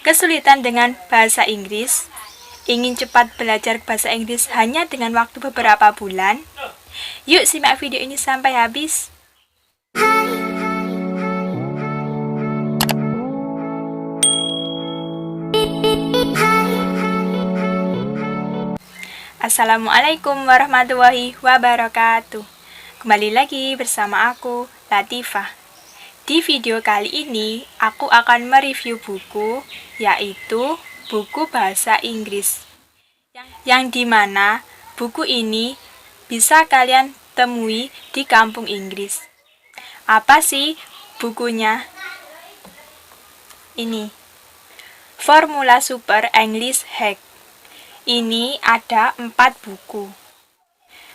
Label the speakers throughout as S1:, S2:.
S1: Kesulitan dengan bahasa Inggris? Ingin cepat belajar bahasa Inggris hanya dengan waktu beberapa bulan? Yuk simak video ini sampai habis. Assalamualaikum warahmatullahi wabarakatuh. Kembali lagi bersama aku, Latifah. Di video kali ini, aku akan mereview buku, yaitu buku bahasa Inggris. Yang dimana buku ini bisa kalian temui di kampung Inggris. Apa sih bukunya? Ini, Formula Super English Hack. Ini ada 4 buku.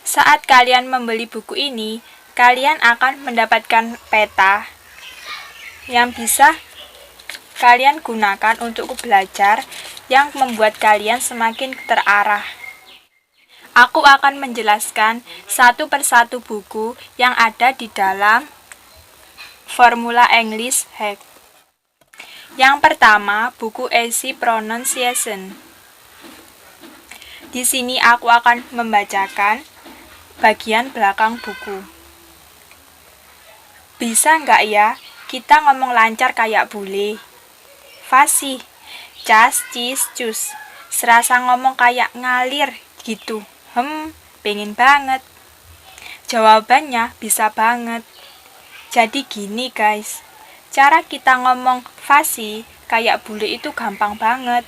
S1: Saat kalian membeli buku ini, kalian akan mendapatkan peta yang bisa kalian gunakan untuk belajar yang membuat kalian semakin terarah. Aku akan menjelaskan satu persatu buku yang ada di dalam Formula English Hack. Yang pertama, buku Easy Pronunciation. Di sini aku akan membacakan bagian belakang buku. Bisa nggak ya kita ngomong lancar kayak bule? Fasih, cas, cis, cus. Serasa ngomong kayak ngalir gitu. Pengen banget. Jawabannya bisa banget. Jadi gini guys, cara kita ngomong fasih kayak bule itu gampang banget.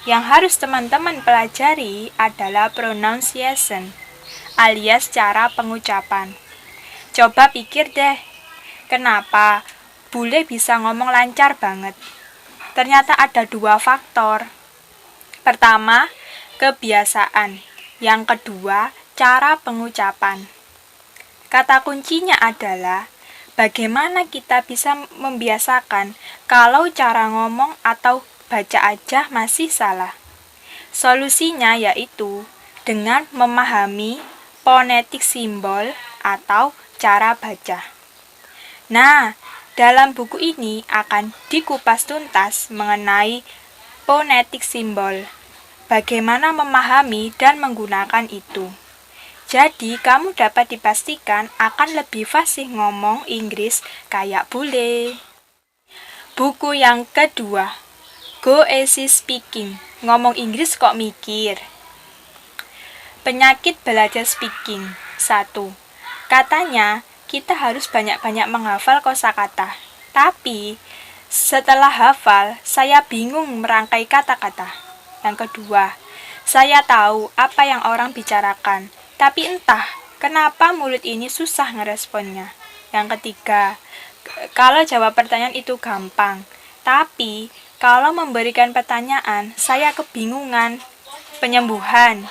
S1: Yang harus teman-teman pelajari adalah pronunciation, alias cara pengucapan. Coba pikir deh, kenapa bule bisa ngomong lancar banget? Ternyata ada 2 faktor. Pertama, kebiasaan. Yang kedua, cara pengucapan. Kata kuncinya adalah bagaimana kita bisa membiasakan kalau cara ngomong atau baca aja masih salah. Solusinya yaitu dengan memahami fonetik simbol atau cara baca. Nah, dalam buku ini akan dikupas tuntas mengenai fonetik simbol. Bagaimana memahami dan menggunakan itu. Jadi, kamu dapat dipastikan akan lebih fasih ngomong Inggris kayak bule. Buku yang kedua, Go Easy Speaking. Ngomong Inggris kok mikir. Penyakit belajar speaking. 1. Katanya, kita harus banyak-banyak menghafal kosakata. Tapi, setelah hafal, saya bingung merangkai kata-kata. Yang kedua, saya tahu apa yang orang bicarakan. Tapi entah, kenapa mulut ini susah ngeresponnya. Yang ketiga, kalau jawab pertanyaan itu gampang. Tapi, kalau memberikan pertanyaan, saya kebingungan. Penyembuhan.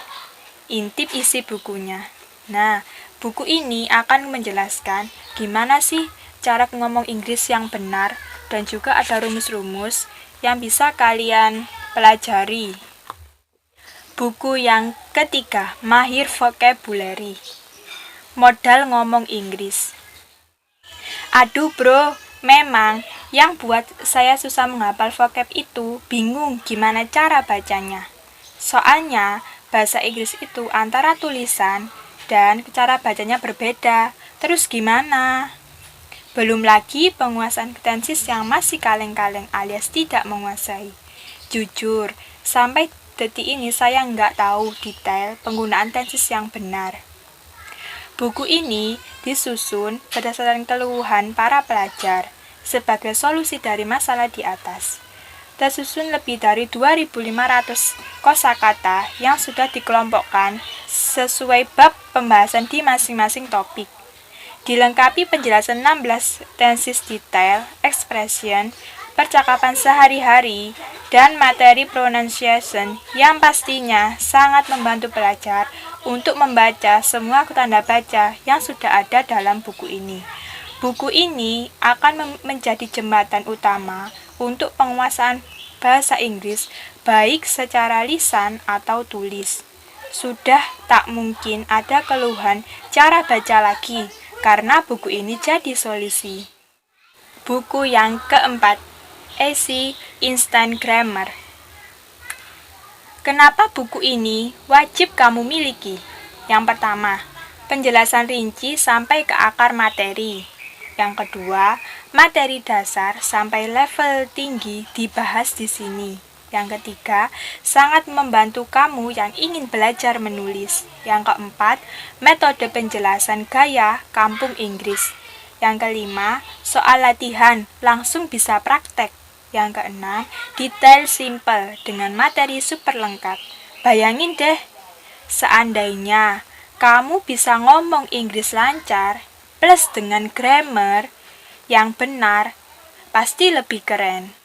S1: Intip isi bukunya. Nah, buku ini akan menjelaskan gimana sih cara ngomong Inggris yang benar dan juga ada rumus-rumus yang bisa kalian pelajari. Buku yang ketiga, Mahir Vocabulary. Modal ngomong Inggris. Aduh bro, memang yang buat saya susah menghafal vocab itu bingung gimana cara bacanya. Soalnya bahasa Inggris itu antara tulisan dan cara bacanya berbeda. Terus gimana? Belum lagi penguasaan tenses yang masih kaleng-kaleng alias tidak menguasai. Jujur, sampai detik ini saya nggak tahu detail penggunaan tenses yang benar. Buku ini disusun berdasarkan keluhan para pelajar sebagai solusi dari masalah di atas. Tersusun lebih dari 2.500 kosakata yang sudah dikelompokkan sesuai bab pembahasan di masing-masing topik. Dilengkapi penjelasan 16 tenses detail, expression, percakapan sehari-hari, dan materi pronunciation yang pastinya sangat membantu pelajar untuk membaca semua tanda baca yang sudah ada dalam buku ini. Buku ini akan menjadi jembatan utama untuk penguasaan bahasa Inggris baik secara lisan atau tulis. Sudah tak mungkin ada keluhan cara baca lagi karena buku ini jadi solusi. Buku yang keempat, Easy Instant Grammar. Kenapa buku ini wajib kamu miliki? Yang pertama, penjelasan rinci sampai ke akar materi. Yang kedua, materi dasar sampai level tinggi dibahas di sini. Yang ketiga, sangat membantu kamu yang ingin belajar menulis. Yang keempat, metode penjelasan gaya kampung Inggris. Yang kelima, soal latihan langsung bisa praktek. Yang keenam, detail simple dengan materi super lengkap. Bayangin deh, seandainya kamu bisa ngomong Inggris lancar plus dengan grammar yang benar, pasti lebih keren.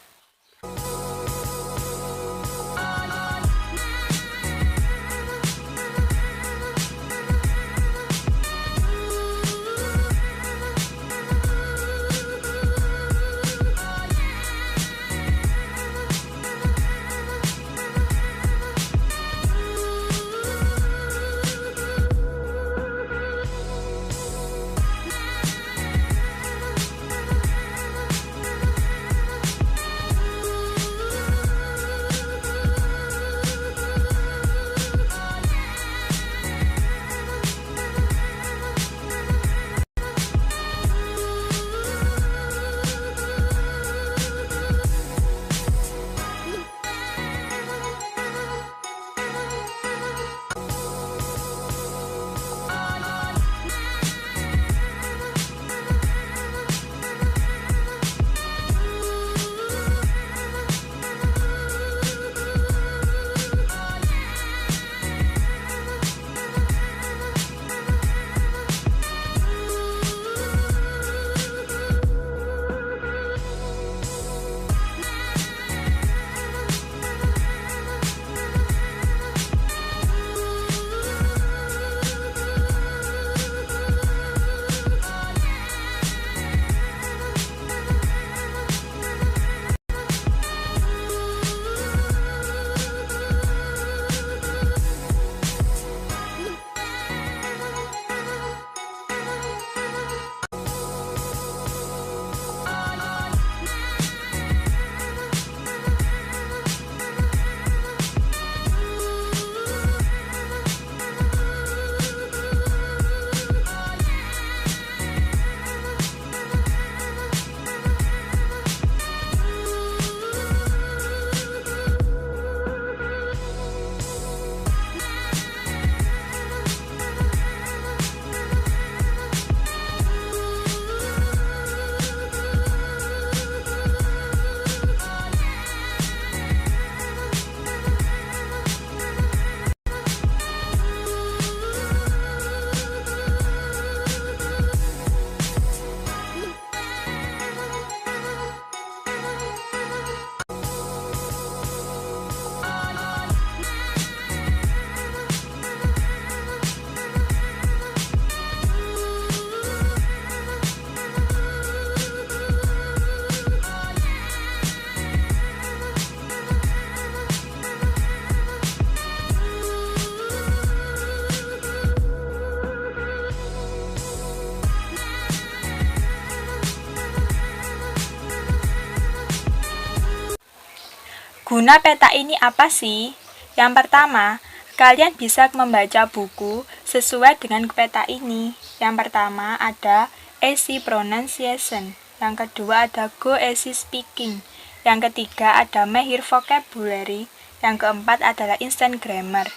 S1: Guna peta ini apa sih? Yang pertama, kalian bisa membaca buku sesuai dengan peta ini. Yang pertama ada easy pronunciation. Yang kedua ada go easy speaking. Yang ketiga ada mahir vocabulary. Yang keempat adalah instant grammar.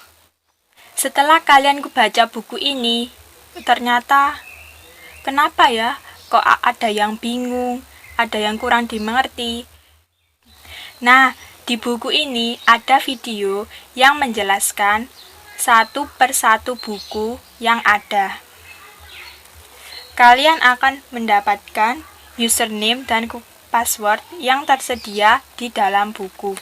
S1: Setelah kalian baca buku ini, ternyata kenapa ya kok ada yang bingung, ada yang kurang dimengerti. Nah, di buku ini ada video yang menjelaskan satu persatu buku yang ada. Kalian akan mendapatkan username dan password yang tersedia di dalam buku.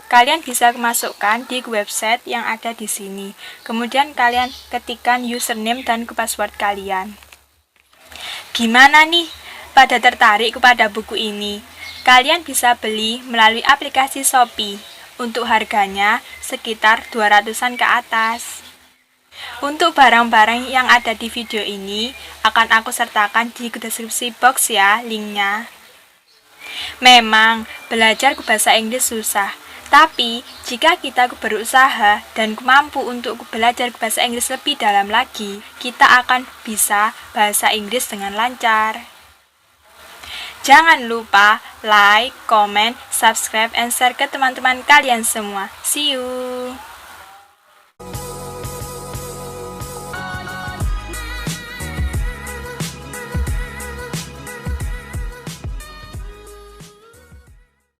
S1: Kalian bisa masukkan di website yang ada di sini. Kemudian kalian ketikkan username dan password kalian. Gimana nih? Pada tertarik kepada buku ini? Kalian bisa beli melalui aplikasi Shopee. Untuk harganya sekitar 200-an ke atas. Untuk barang-barang yang ada di video ini akan aku sertakan di deskripsi box ya linknya. Memang, belajar bahasa Inggris susah. Tapi, jika kita berusaha dan mampu untuk belajar bahasa Inggris lebih dalam lagi, kita akan bisa bahasa Inggris dengan lancar. Jangan lupa like, comment, subscribe, and share ke teman-teman kalian semua. See you!